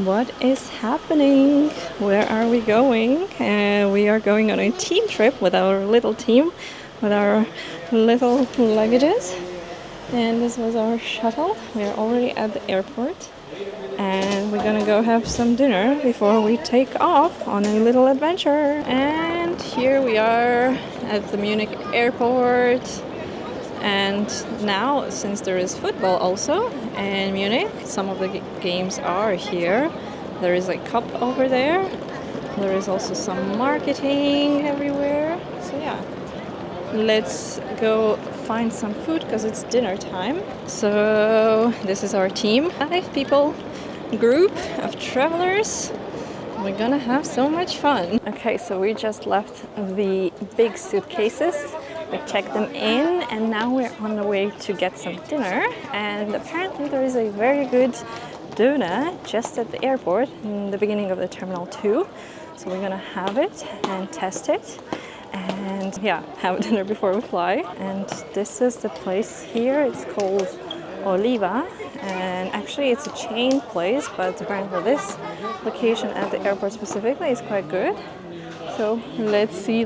What is happening? Where are we going? We are going on a team trip with our little team, with our little luggages. And this was our shuttle. We are already at the airport. And we're gonna go have some dinner before we take off on a little adventure. And here we are at the Munich airport. And now, since there is football also in Munich, some of the games are here. There is a cup over there. There is also some marketing everywhere. So yeah, let's go find some food because it's dinner time. So this is our team, 5 people group of travelers. We're gonna have so much fun. Okay, so we just left the big suitcases. We checked them in and now we're on the way to get some dinner. And apparently there is a very good doner just at the airport in the beginning of the Terminal 2. So we're gonna have it and test it and yeah, have dinner before we fly. And this is the place here. It's called Oliva, and actually it's a chain place, but apparently this location at the airport specifically is quite good. So let's see.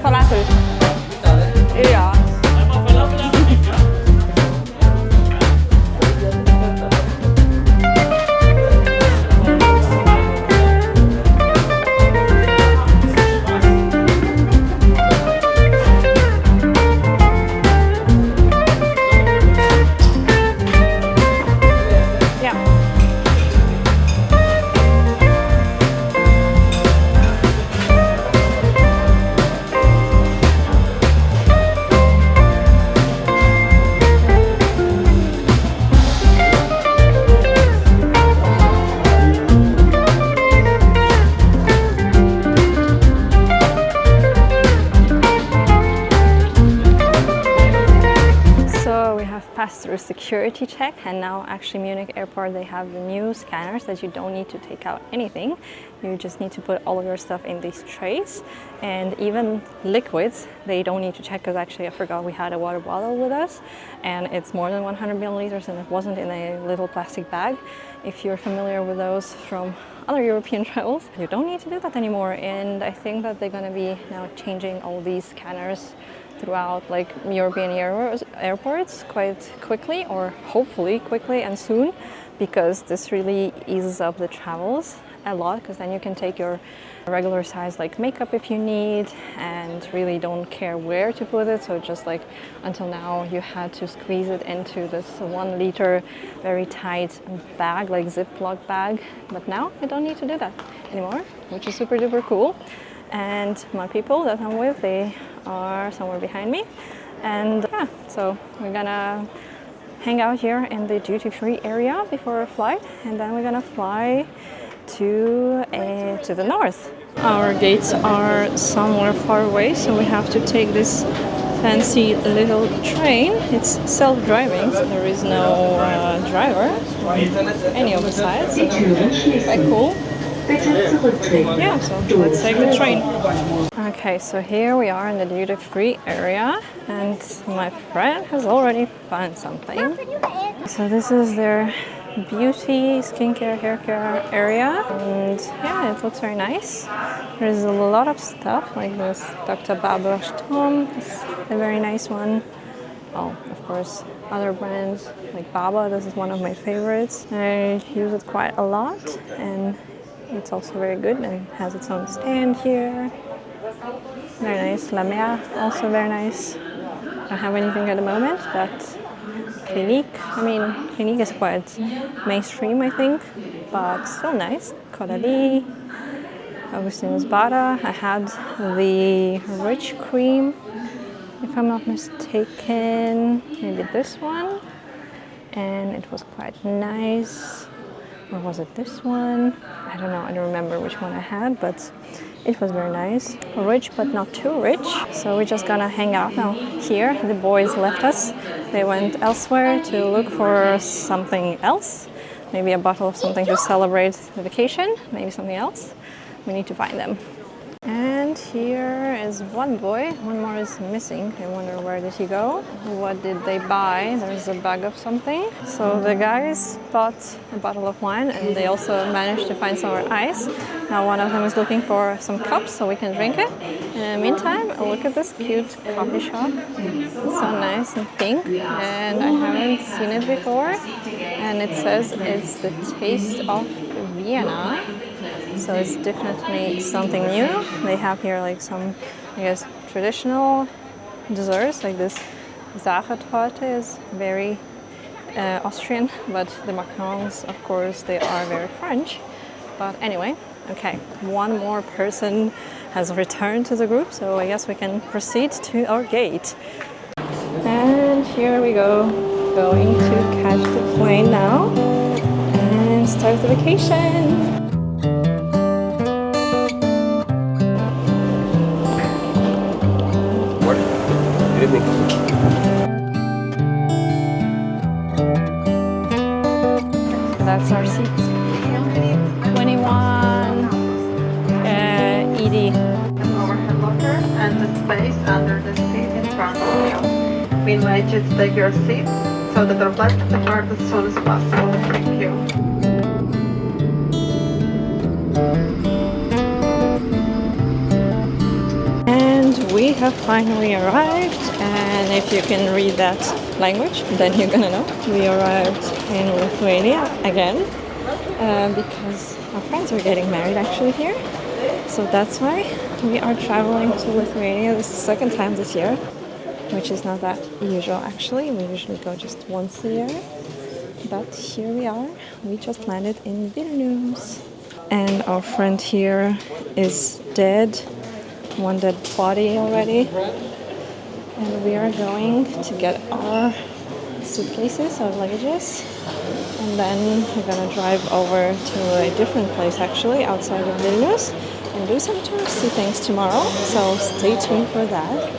Falafel. Ja. Through security check, and now actually Munich airport, they have the new scanners that you don't need to take out anything. You just need to put all of your stuff in these trays, and even liquids they don't need to check, because actually I forgot we had a water bottle with us and it's more than 100 milliliters and it wasn't in a little plastic bag. If you're familiar with those from other European travels, you don't need to do that anymore. And I think that they're going to be now changing all these scanners throughout like European airports quite quickly, or hopefully quickly and soon, because this really eases up the travels a lot, because then you can take your regular size like makeup if you need and really don't care where to put it. So just like until now you had to squeeze it into this 1 liter very tight bag, like Ziploc bag, but now you don't need to do that anymore, which is super duper cool. And my people that I'm with, they are somewhere behind me, and yeah, so we're gonna hang out here in the duty-free area before our flight, and then we're gonna fly to the north. Our gates are somewhere far away, so we have to take this fancy little train. It's self-driving, so there is no driver on any of the sides, so quite cool. Yeah, so let's take the train. Okay, so here we are in the duty-free area, and my friend has already found something. So this is their beauty, skincare, hair care area, and yeah, it looks very nice. There's a lot of stuff like this Dr. Barbara Sturm, is a very nice one. Oh, of course, other brands like Baba, this is one of my favorites. I use it quite a lot, and it's also very good, and it has its own stand here. Very nice. La Mer, also very nice. I don't have anything at the moment, but Clinique, Clinique is quite mainstream, I think, but still nice. Coralie, Augustinus Bader. I had the Rich Cream, if I'm not mistaken, maybe this one, and it was quite nice. Or was it this one? I don't know, I don't remember which one I had, but it was very nice. Rich, but not too rich. So we're just gonna hang out now here. The boys left us. They went elsewhere to look for something else. Maybe a bottle of something to celebrate the vacation, maybe something else. We need to find them. And And here is one boy, one more is missing. I wonder where did he go? What did they buy? There's a bag of something. So the guys bought a bottle of wine and they also managed to find some more ice. Now one of them is looking for some cups so we can drink it. In the meantime, look at this cute coffee shop. It's so nice and pink and I haven't seen it before. And it says it's the taste of Vienna. So it's definitely something new. They have here like some, I guess, traditional desserts, like this Sachertorte is very Austrian, but the macarons, of course, they are very French. But anyway, okay, one more person has returned to the group, so I guess we can proceed to our gate. And here we go, going to catch the plane now and start the vacation. That's our seat. 21 ED. Overhead locker and the space under the seat in front of you. We invite you to take your seat so that our flight can depart as soon as possible. Thank you. And we have finally arrived, and if you can read that language, then you're gonna know. We arrived in Lithuania again because our friends are getting married actually here. So that's why we are traveling to Lithuania. This is the second time this year, which is not that usual actually. We usually go just once a year. But here we are. We just landed in Vilnius. And our friend here is dead. One dead body already. And we are going to get our suitcases, our luggages. And then we're gonna drive over to a different place actually, outside of Vilnius, and do some touristy things tomorrow. So stay tuned for that.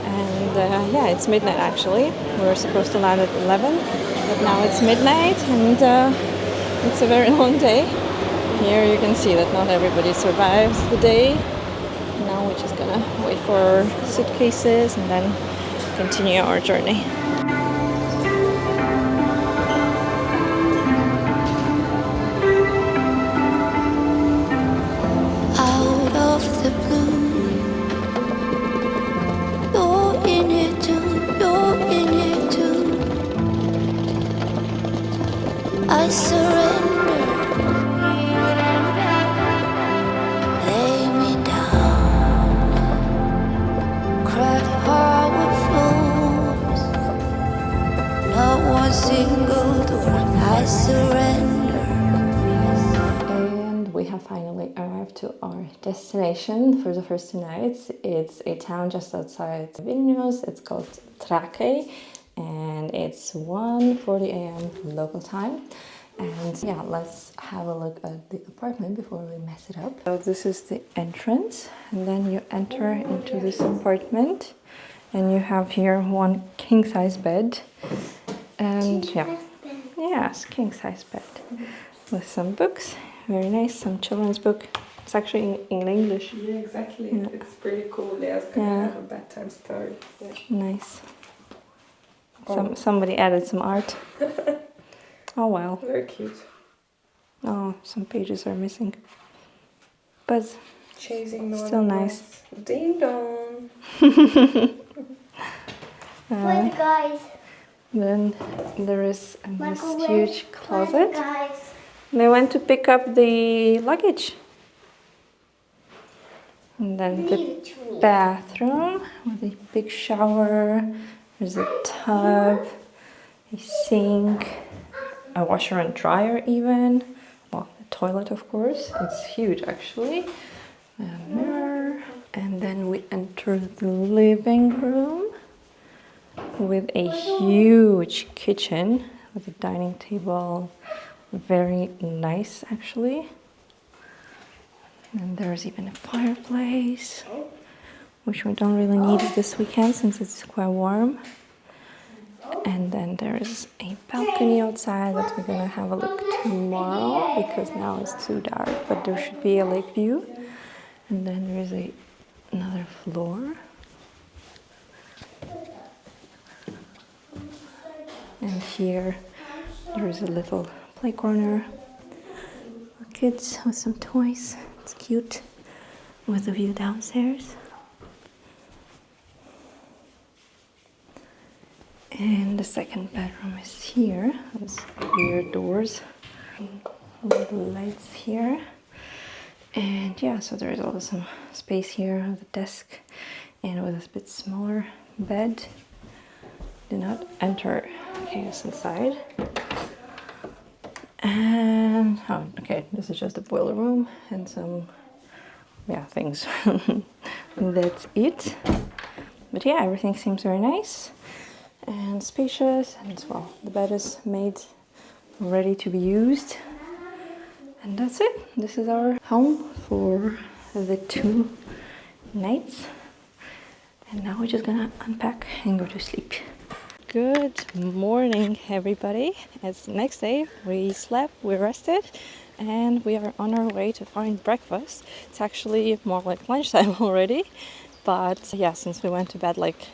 And yeah, it's midnight actually. We were supposed to land at 11, but now it's midnight and it's a very long day. Here you can see that not everybody survives the day. Now we're just gonna wait for our suitcases and then continue our journey. Out of the blue, you're in it too, you're in it too. I surrender, lay me down, crack power floors, not one single door. I surrender. And we have finally arrived to our destination for the first 2 nights. It's a town just outside Vilnius. It's called Trakai and it's 1:40 a.m. local time. And yeah, let's have a look at the apartment before we mess it up. So this is the entrance, and then you enter into this apartment and you have here one king-size bed. And yeah, yes, king-size bed with some books. Very nice, some children's book. It's actually in English. Yeah, exactly. Yeah. It's pretty cool. Yeah, it's gonna Yeah. have a bedtime story. Yeah. Nice. Somebody added some art. Oh well. Very cute. Oh, some pages are missing. But Chasing no still nice. Ding dong. Wait, guys. Then there is this Microwave. huge closet. Guys. They went to pick up the luggage. And then the Leave it to me. bathroom with a big shower. There's a tub, a sink, a washer and dryer even. Well, the toilet of course. It's huge actually. A mirror. And then we enter the living room with a huge kitchen with a dining table. Very nice actually. And there's even a fireplace, which we don't really need this weekend since it's quite warm. And then there's a balcony outside that we're gonna have a look tomorrow because now it's too dark, but there should be a lake view. And then there's a another floor. And here there is a little play corner for kids with some toys. It's cute with a view downstairs. And the second bedroom is here. There's weird doors, little lights here. And yeah, so there is also some space here with a desk and with a bit smaller bed. Do not enter chaos inside. And oh, okay, this is just a boiler room and some things. That's it. But yeah, everything seems very nice and spacious, and well, the bed is made ready to be used. And that's it. This is our home for the 2 nights. And now we're just gonna unpack and go to sleep. Good morning, everybody. It's the next day. We slept, we rested, and we are on our way to find breakfast. It's actually more like lunchtime already. But yeah, since we went to bed like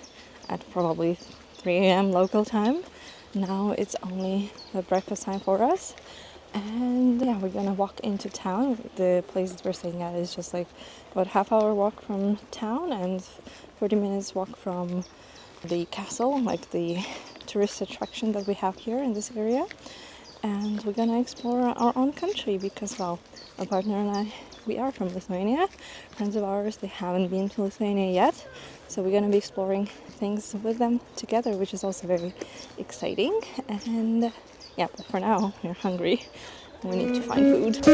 at probably 3 a.m. local time, now it's only the breakfast time for us. And yeah, we're gonna walk into town. The place that we're staying at is just like about half-hour walk from town and 30 minutes walk from the castle, like the tourist attraction that we have here in this area. And we're gonna explore our own country because, well, my partner and I, we are from Lithuania. Friends of ours, they haven't been to Lithuania yet. So we're gonna be exploring things with them together, which is also very exciting. And yeah, but for now, we're hungry. We need to find food.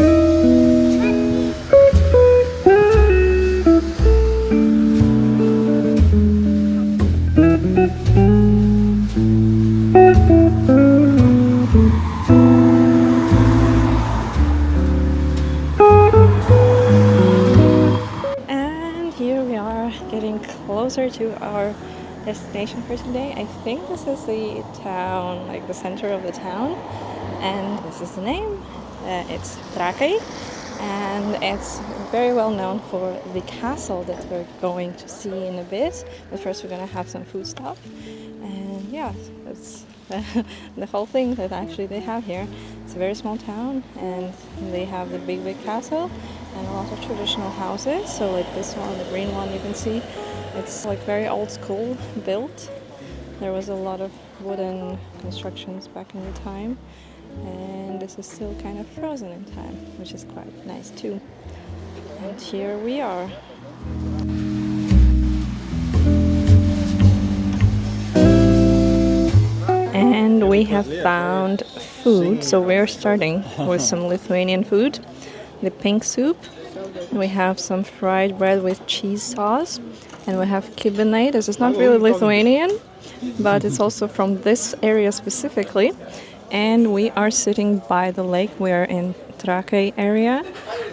And here we are getting closer to our destination for today. I think this is the town, like the center of the town, and this is the name. It's Trakai, and it's very well known for the castle that we're going to see in a bit. But first we're gonna have some food stuff, and yeah, that's the whole thing that actually they have here. It's a very small town, and they have the big castle and a lot of traditional houses. So like this one, the green one, you can see. It's like very old school built. There was a lot of wooden constructions back in the time, and this is still kind of frozen in time, which is quite nice too. And here we are. And we have found food, so we're starting with some Lithuanian food. The pink soup. We have some fried bread with cheese sauce. And we have kibinai. This is not really Lithuanian, but it's also from this area specifically. And we are sitting by the lake. We are in Trakai area,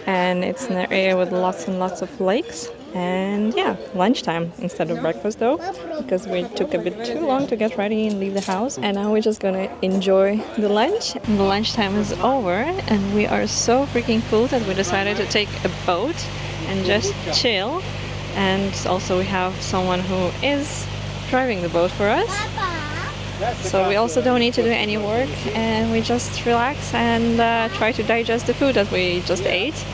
and it's an area with lots and lots of lakes. And yeah, lunchtime instead of breakfast though, because we took a bit too long to get ready and leave the house. And now we're just gonna enjoy the lunch. And the lunchtime is over, and we are so freaking full that we decided to take a boat and just chill. And also we have someone who is driving the boat for us. So we also don't need to do any work, and we just relax and try to digest the food that we just ate.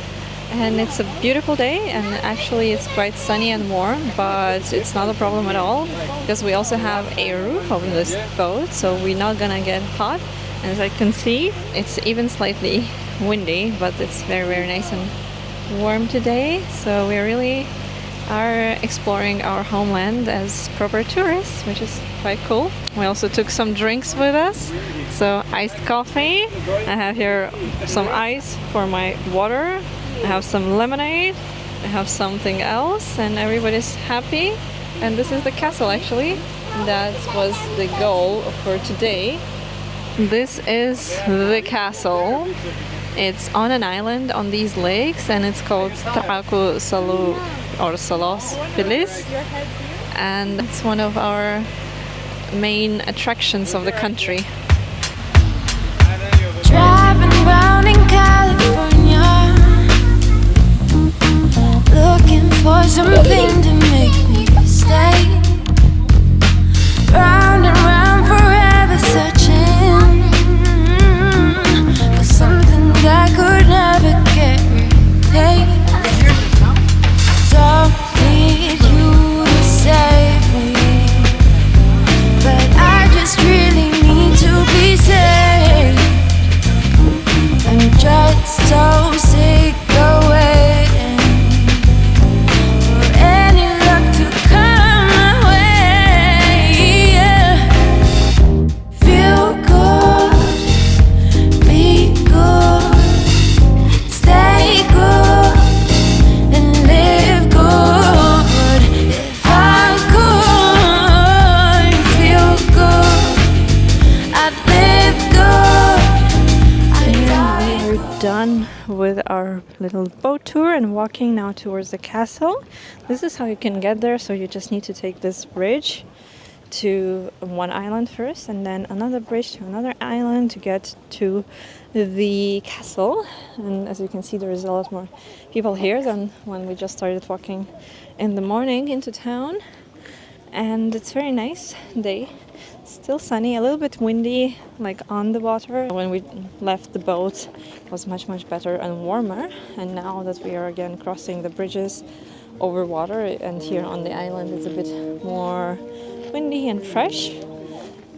And it's a beautiful day, and actually it's quite sunny and warm, but it's not a problem at all because we also have a roof over this boat, so we're not gonna get hot. And as I can see, it's even slightly windy, but it's very, very nice and warm today. So we really are exploring our homeland as proper tourists, which is quite cool. We also took some drinks with us, so iced coffee. I have here some ice for my water. I have some lemonade. I have something else, and everybody's happy. And this is the castle actually. That was the goal for today. This is the castle. It's on an island on these lakes, and it's called Trakų Salų or Salos Pilis, and it's one of our main attractions of the country. Driving around in California, looking for something to stay. Round and round forever searching for something that could never get replaced. Don't need you to save me, but I just really need to be saved. I'm just so sick of waiting for any luck to come my way. Yeah. Feel good, be good, stay good, and live good. If I could feel good, I'd live good. I'd die. We're done with our little boat tour and walking now towards the castle. This is how you can get there. So you just need to take this bridge to one island first, and then another bridge to another island to get to the castle. And as you can see, there is a lot more people here than when we just started walking in the morning into town. And it's very nice day. Still sunny, a little bit windy, like on the water. When we left the boat, it was much better and warmer. And now that we are again crossing the bridges over water, and here on the island it's a bit more windy and fresh.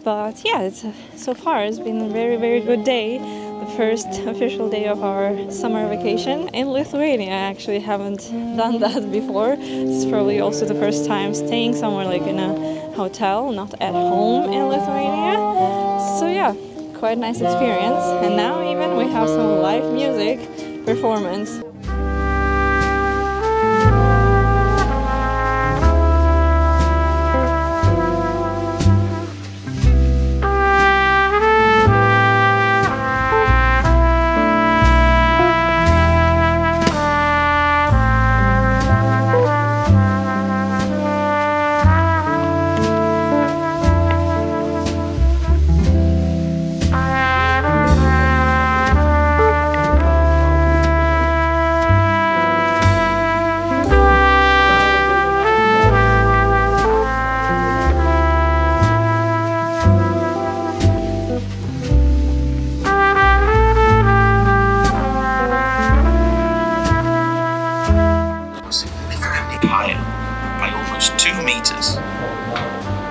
But yeah, so far it's been a very good day. The first official day of our summer vacation in Lithuania. I actually haven't done that before. It's probably also the first time staying somewhere like in a hotel, not at home in Lithuania. So yeah, quite nice experience. And now even we have some live music performance.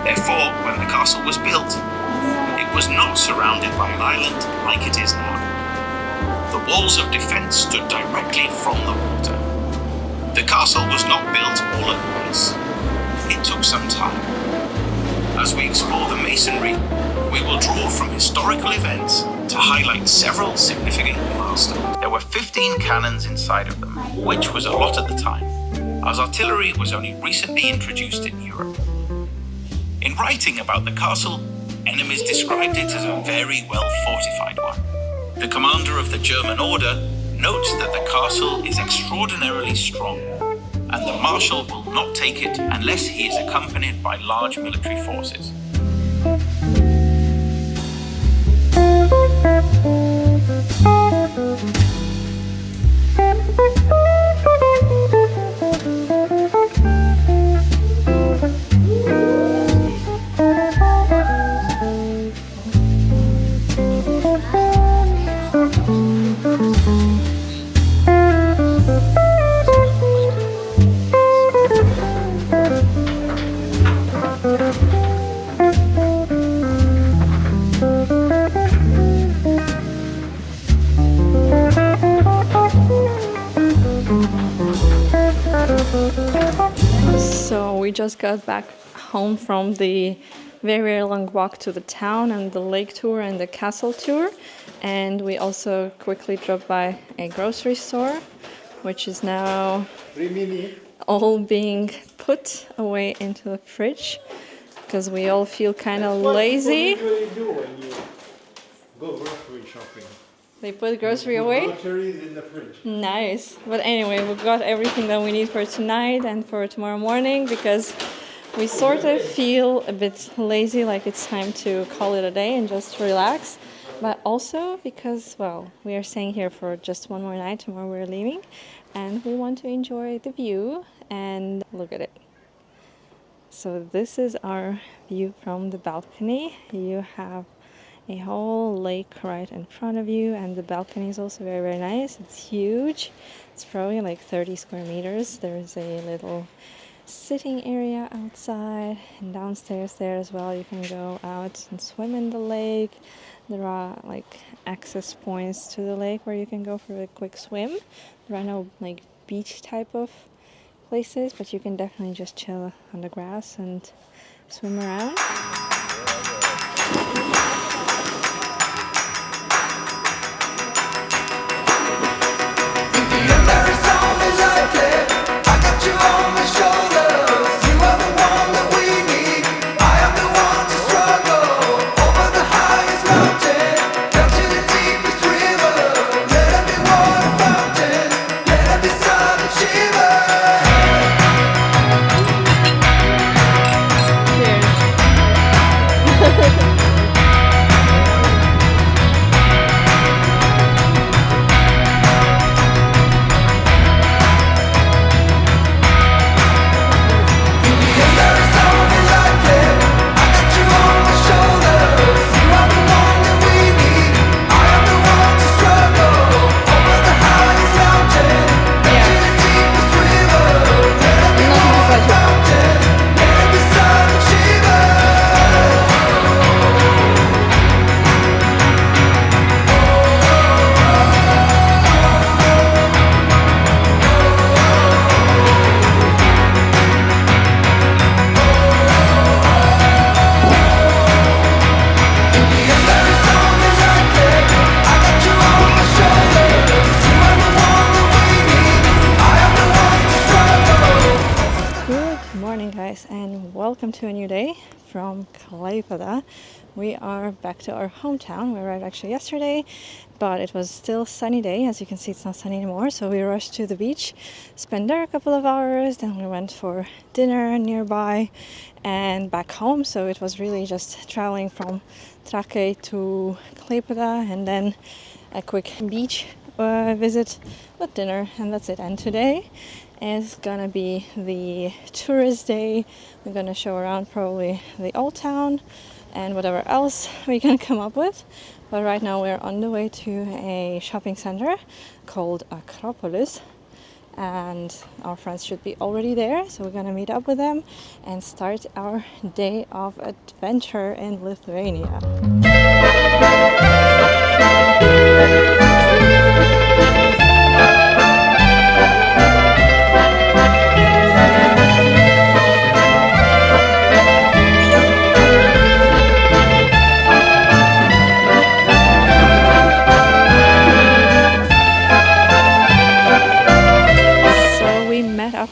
Therefore, when the castle was built, it was not surrounded by an island like it is now. The walls of defence stood directly from the water. The castle was not built all at once. It took some time. As we explore the masonry, we will draw from historical events to highlight several significant milestones. There were 15 cannons inside of them, which was a lot at the time, as artillery was only recently introduced in Europe. In writing about the castle, enemies described it as a very well fortified one. The commander of the German order notes that the castle is extraordinarily strong, and the marshal will not take it unless he is accompanied by large military forces. So we just got back home from the very long walk to the town and the lake tour and the castle tour, and we also quickly dropped by a grocery store, which is now all being put away into the fridge because we all feel kind of lazy. What do you do when you go grocery shopping? They put grocery away? Groceries in the fridge. Nice. But anyway, we've got everything that we need for tonight and for tomorrow morning because we sort of feel a bit lazy, like it's time to call it a day and just relax. But also because, well, we are staying here for just one more night. Tomorrow we're leaving and we want to enjoy the view and look at it. So this is our view from the balcony. You have a whole lake right in front of you, and the balcony is also very, very nice. It's huge. It's probably like 30 square meters. There's a little sitting area outside, and downstairs there as well you can go out and swim in the lake. There are like access points to the lake where you can go for a quick swim. There are no like beach type of places, but you can definitely just chill on the grass and swim around. And welcome to a new day from Klaipeda. We are back to our hometown. We arrived actually yesterday, but it was still sunny day. As you can see, it's not sunny anymore, so we rushed to the beach, spent there a couple of hours, then we went for dinner nearby and back home. So it was really just traveling from Trakai to Klaipeda and then a quick beach visit with dinner, and that's it. And today is gonna be the tourist day. We're gonna show around probably the Old Town and whatever else we can come up with. But right now we're on the way to a shopping center called Acropolis, and our friends should be already there, so we're gonna meet up with them and start our day of adventure in Lithuania.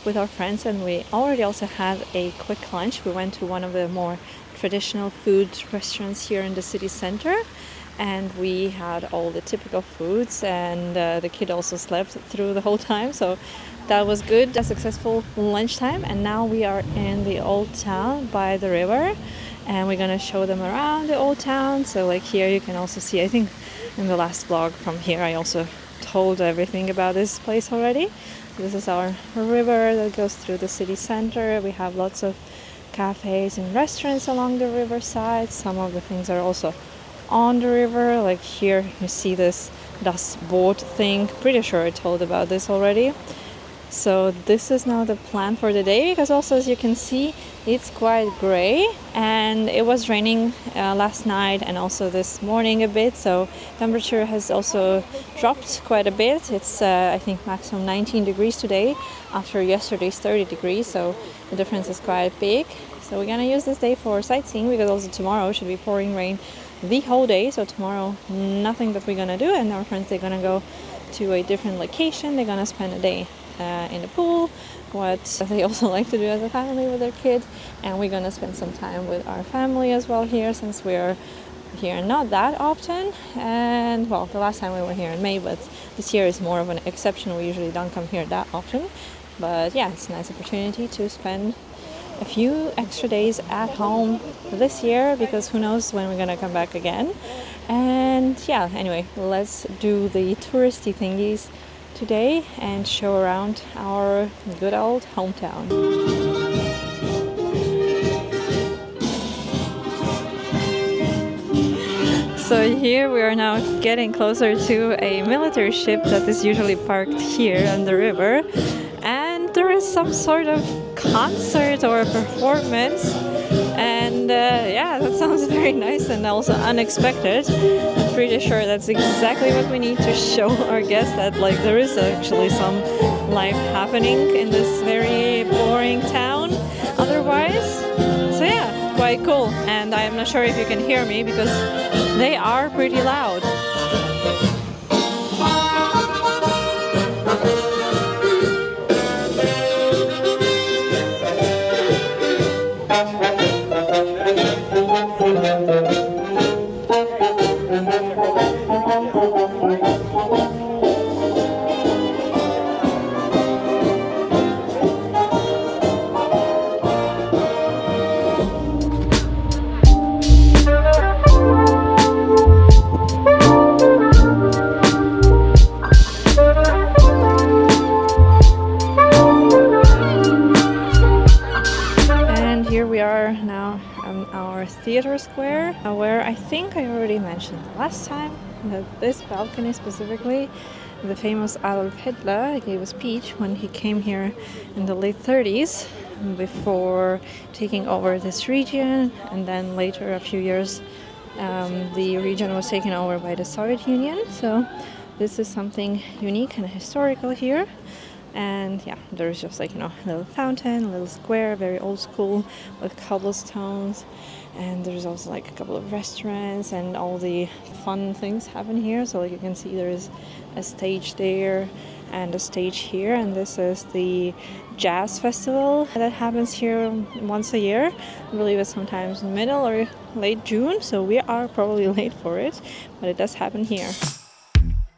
With our friends, and we already also had a quick lunch. We went to one of the more traditional food restaurants here in the city center, and we had all the typical foods, and the kid also slept through the whole time, so that was good. A successful lunchtime, and now we are in the Old Town by the river, and we're gonna show them around the Old Town. So like here you can also see, I think in the last vlog from here I also told everything about this place already. This is our river that goes through the city center. We have lots of cafes and restaurants along the riverside. Some of the things are also on the river. Like here you see this Das Boot thing. Pretty sure I told about this already. So this is now the plan for the day, because also as you can see it's quite gray, and it was raining last night and also this morning a bit, so temperature has also dropped quite a bit. It's I think maximum 19 degrees today after yesterday's 30 degrees, so the difference is quite big. So we're gonna use this day for sightseeing, because also tomorrow should be pouring rain the whole day, so tomorrow nothing that we're gonna do, and our friends, they're gonna go to a different location. They're gonna spend a day in the pool, what they also like to do as a family with their kid, and we're gonna spend some time with our family as well here, since we're here not that often. And well, the last time we were here in May, but this year is more of an exception. We usually don't come here that often, but yeah, it's a nice opportunity to spend a few extra days at home this year, because who knows when we're gonna come back again. And yeah, anyway, let's do the touristy thingies today and show around our good old hometown. So here we are now getting closer to a military ship that is usually parked here on the river, and there is some sort of concert or performance, and yeah, that sounds very nice and also unexpected. I'm pretty sure that's exactly what we need to show our guests, that like there is actually some life happening in this very boring town otherwise. So yeah, quite cool. And I'm not sure if you can hear me because they are pretty loud. Theater Square, where I think I already mentioned last time that this balcony specifically, the famous Adolf Hitler gave a speech when he came here in the late 30s before taking over this region, and then later, a few years, the region was taken over by the Soviet Union. So this is something unique and historical here. And yeah, there's just like, you know, a little fountain, a little square, very old school with cobblestones. And there's also like a couple of restaurants and all the fun things happen here. So like you can see there's a stage there and a stage here. And this is the jazz festival that happens here once a year. I believe it's sometimes middle or late June. So we are probably late for it, but it does happen here.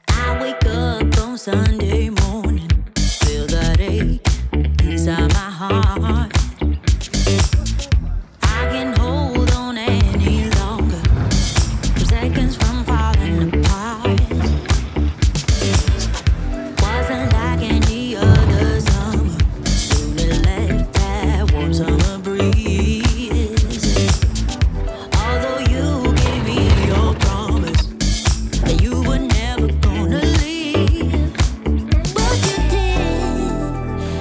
I wake up on Sunday morning, feel that ache inside my heart. I can hold on any longer, I'm seconds from falling apart. Wasn't like any other summer, soon it left that warm summer breeze. Although you gave me your promise that you were never gonna leave, but you did,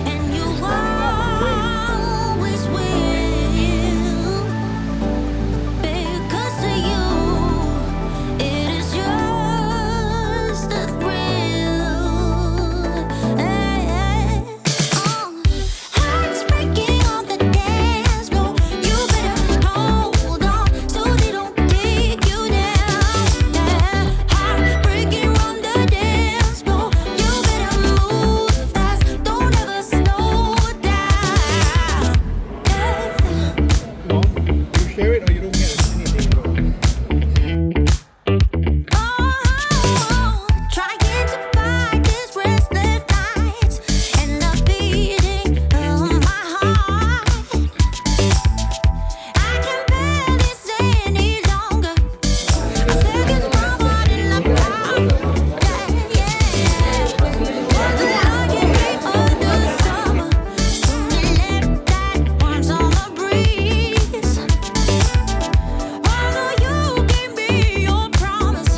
and you always will. Because to you, it is just a thrill. Hearts breaking on the dance floor. You better hold on so they don't take you down. Heart breaking on the dance floor. You better move fast, don't ever slow down. You share it or you don't get anything at all. Trying to fight these restless nights and the beating of my heart. I can barely stay any longer. Seconds from falling apart. Wasn't like any other summer, soon it left that warm summer breeze. Although you gave me your promise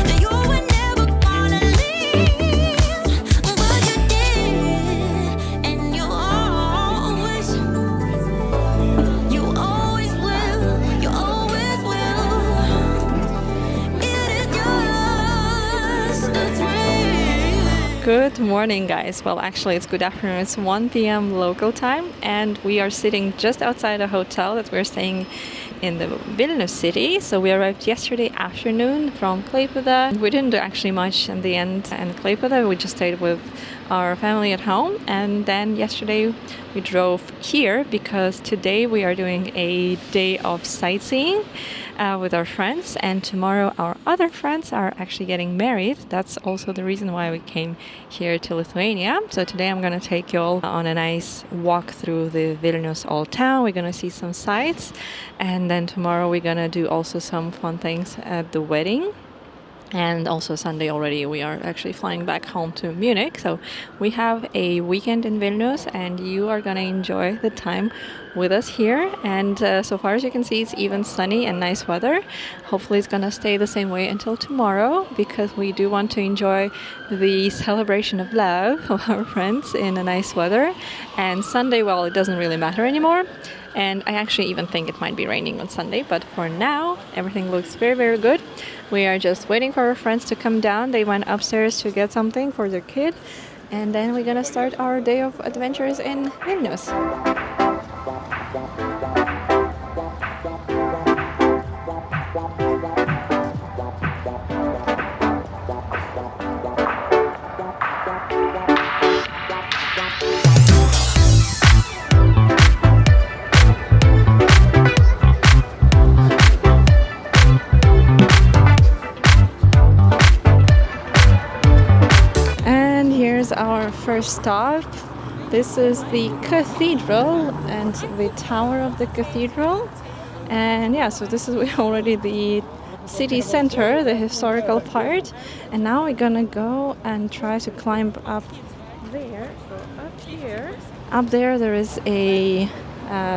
that you were never gonna leave, but you did, and you always will, you always will. It is just a thrill. Good morning, guys. Well, actually, it's good afternoon. It's 1 p.m. local time, and we are sitting just outside a hotel that we're staying in the Vilnius city. So we arrived yesterday afternoon from Klaipėda. We didn't do actually much in the end in Klaipėda. We just stayed with our family at home, and then yesterday we drove here because today we are doing a day of sightseeing with our friends, and tomorrow our other friends are actually getting married. That's also the reason why we came here to Lithuania. So today I'm gonna take you all on a nice walk through the Vilnius Old Town. We're gonna see some sights, and then tomorrow we're gonna do also some fun things at the wedding. And also Sunday already we are actually flying back home to Munich. So we have a weekend in Vilnius and you are gonna enjoy the time with us here. And so far as you can see, it's even sunny and nice weather. Hopefully it's gonna stay the same way until tomorrow, because we do want to enjoy the celebration of love of our friends in a nice weather. And Sunday, well, it doesn't really matter anymore. And I actually even think it might be raining on Sunday, but for now everything looks very, very good. We are just waiting for our friends to come down. They went upstairs to get something for their kid, and then we're gonna start our day of adventures in Vilnius. Our first stop. This is the cathedral and the tower of the cathedral. And yeah, so this is already the city center, the historical part. And now we're gonna go and try to climb up there. So up here. Up there is a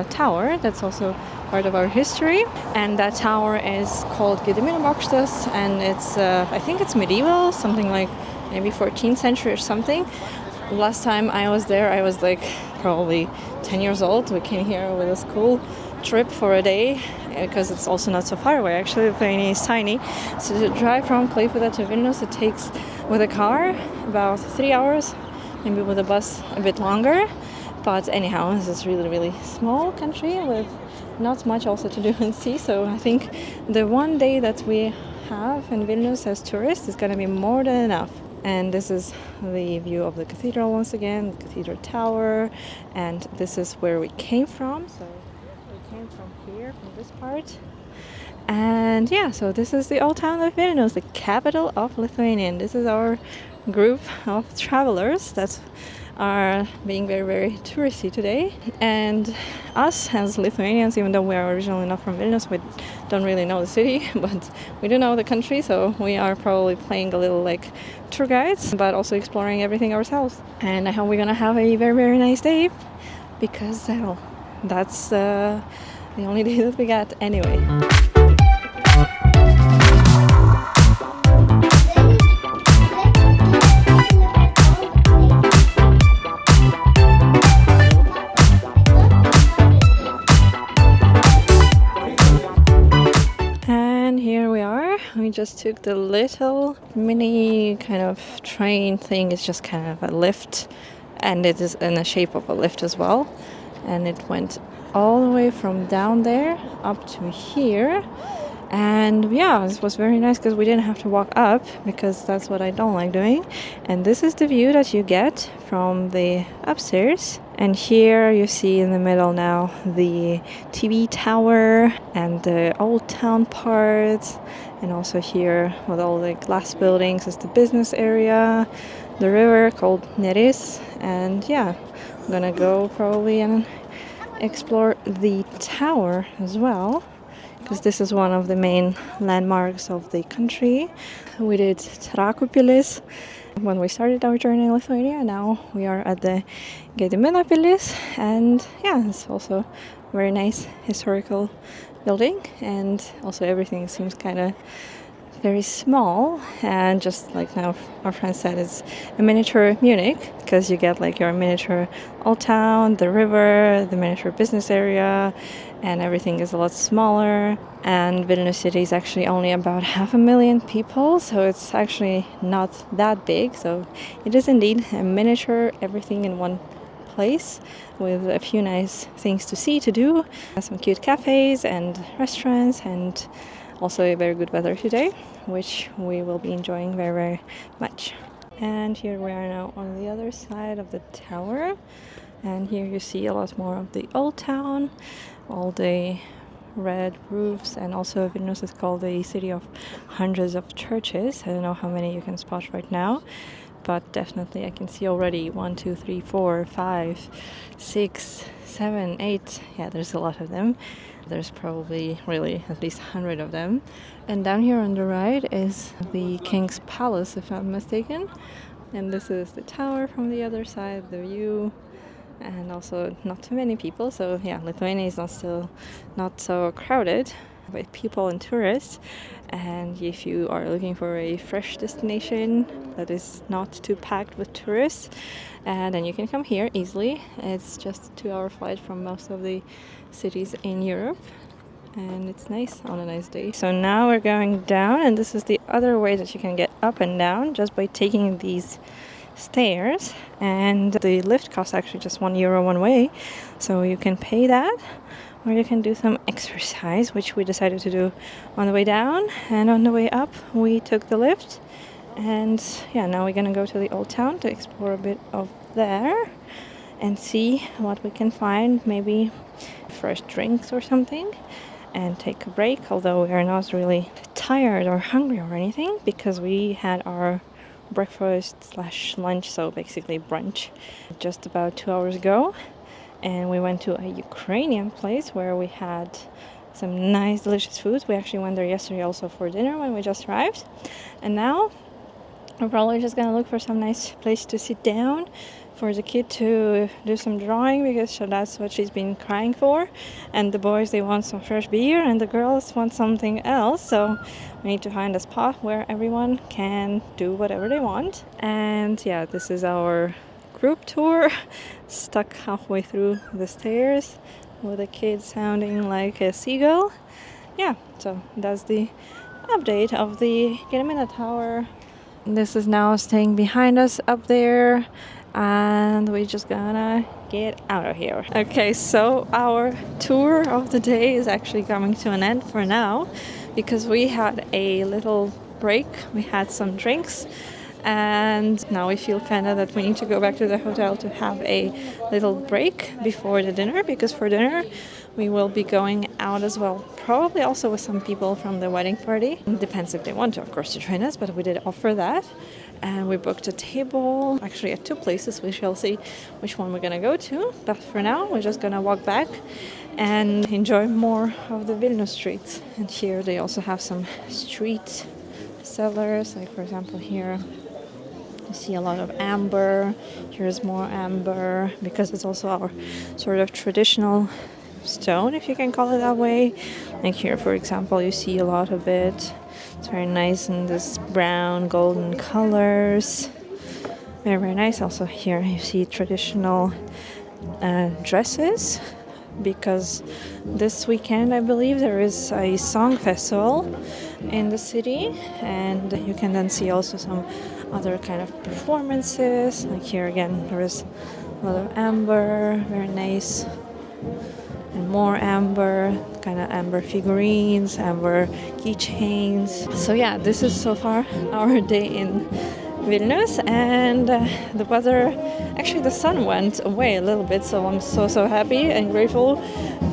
tower that's also part of our history, and that tower is called Gedimino bokštas, and it's I think it's medieval, something like maybe 14th century or something. Last time I was there, I was like probably 10 years old. We came here with a school trip for a day, because it's also not so far away. Actually, Lithuania is tiny. So to drive from Klaipėda to Vilnius, it takes with a car about 3 hours, maybe with a bus a bit longer. But anyhow, this is really, really small country with not much also to do and see. So I think the one day that we have in Vilnius as tourists is going to be more than enough. And this is the view of the cathedral once again, the cathedral tower, and this is where we came from. So we came from here, from this part. And yeah, so this is the Old Town of Vilnius, the capital of Lithuania. And this is our group of travelers that are being very, very touristy today. And us as Lithuanians, even though we are originally not from Vilnius, we don't really know the city, but we do know the country, so we are probably playing a little like tour guides, but also exploring everything ourselves. And I hope we're gonna have a very, very nice day, because that's the only day that we got anyway. We just took the little mini kind of train thing. It's just kind of a lift, and it is in the shape of a lift as well. And it went all the way from down there up to here. And yeah, this was very nice because we didn't have to walk up, because that's what I don't like doing. And this is the view that you get from the upstairs. And here you see in the middle now the TV tower and the Old Town part. And also here with all the glass buildings is the business area, the river called Neris. And yeah, I'm gonna go probably and explore the tower as well, because this is one of the main landmarks of the country. We did Trakai when we started our journey in Lithuania. Now we are at the Gedimino pilis, and yeah, it's also a very nice historical building, and also everything seems kind of very small, and just like now our friend said, it's a miniature Munich, because you get like your miniature Old Town, the river, the miniature business area, and everything is a lot smaller. And Vilnius city is actually only about 500,000 people, so it's actually not that big. So it is indeed a miniature, everything in one place, with a few nice things to see, to do, some cute cafes and restaurants, and also a very good weather today, which we will be enjoying very, very much. And here we are now on the other side of the tower, and here you see a lot more of the Old Town, all the red roofs, and also Vilnius is called the city of hundreds of churches. I don't know how many you can spot right now, but definitely I can see already 1, 2, 3, 4, 5, 6, 7, 8. Yeah, there's a lot of them. There's probably really at least 100 of them. And down here on the right is the King's Palace, if I'm mistaken. And this is the tower from the other side, the view, and also not too many people. So yeah, Lithuania is not so crowded with people and tourists. And if you are looking for a fresh destination that is not too packed with tourists, then you can come here easily. It's just a 2-hour flight from most of the cities in Europe, and it's nice on a nice day. So now we're going down, and this is the other way that you can get up and down, just by taking these stairs. And the lift costs actually just €1 one way, so you can pay that, or you can do some exercise, which we decided to do on the way down. And on the way up we took the lift, and yeah, now we're gonna go to the Old Town to explore a bit of there and see what we can find, maybe fresh drinks or something, and take a break, although we are not really tired or hungry or anything, because we had our breakfast/lunch, so basically brunch, just about 2 hours ago. And we went to a Ukrainian place where we had some nice delicious food. We actually went there yesterday also for dinner when we just arrived. And now we're probably just gonna look for some nice place to sit down, for the kid to do some drawing, because that's what she's been crying for. And the boys, they want some fresh beer, and the girls want something else. So we need to find a spot where everyone can do whatever they want. And yeah, this is our group tour, stuck halfway through the stairs with a kid sounding like a seagull. Yeah, so that's the update of the Gedimino Tower. This is now staying behind us up there, and we're just gonna get out of here. Okay, so our tour of the day is actually coming to an end for now, because we had a little break. We had some drinks, and now we feel kind of that we need to go back to the hotel to have a little break before the dinner, because for dinner we will be going out as well, probably also with some people from the wedding party. It depends if they want to, of course, to join us, but we did offer that. And we booked a table, actually at 2 places. We shall see which one we're gonna go to, but for now we're just gonna walk back and enjoy more of the Vilnius streets. And here they also have some street sellers, like for example here you see a lot of amber. Here's more amber, because it's also our sort of traditional stone, if you can call it that way. Like here, for example, you see a lot of it. It's very nice in this brown, golden colors. Very, very nice. Also here you see traditional dresses, because this weekend, I believe, there is a song festival in the city, and you can then see also some other kind of performances. Like here again, there is a lot of amber, very nice, and more amber, kind of amber figurines, amber keychains. So yeah, this is so far our day in Vilnius, and the weather, actually the sun went away a little bit, so I'm so happy and grateful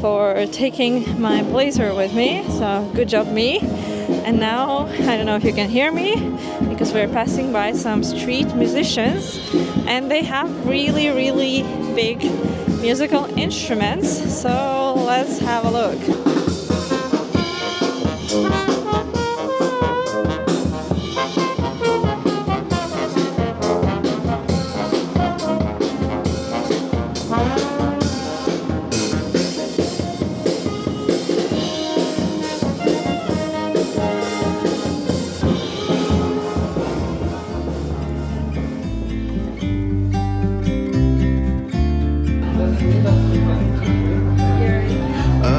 for taking my blazer with me, so good job me. And now, I don't know if you can hear me, because we're passing by some street musicians, and they have really, really big musical instruments, so let's have a look.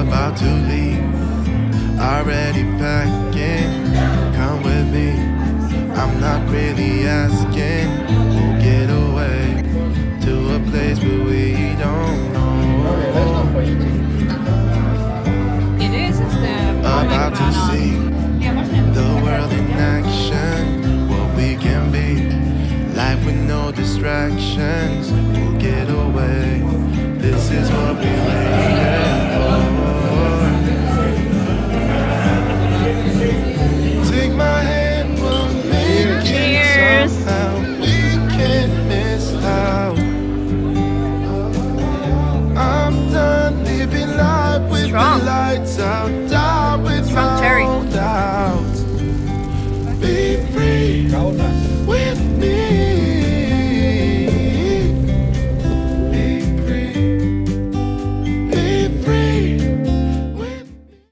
About to leave, already packing. Come with me, I'm not really asking. We'll get away to a place where we don't know. It is, it's the About to see the world in action, what we can be, life with no distractions. We'll get away, this is what we waited for. Take my hand, we'll make it somehow. We from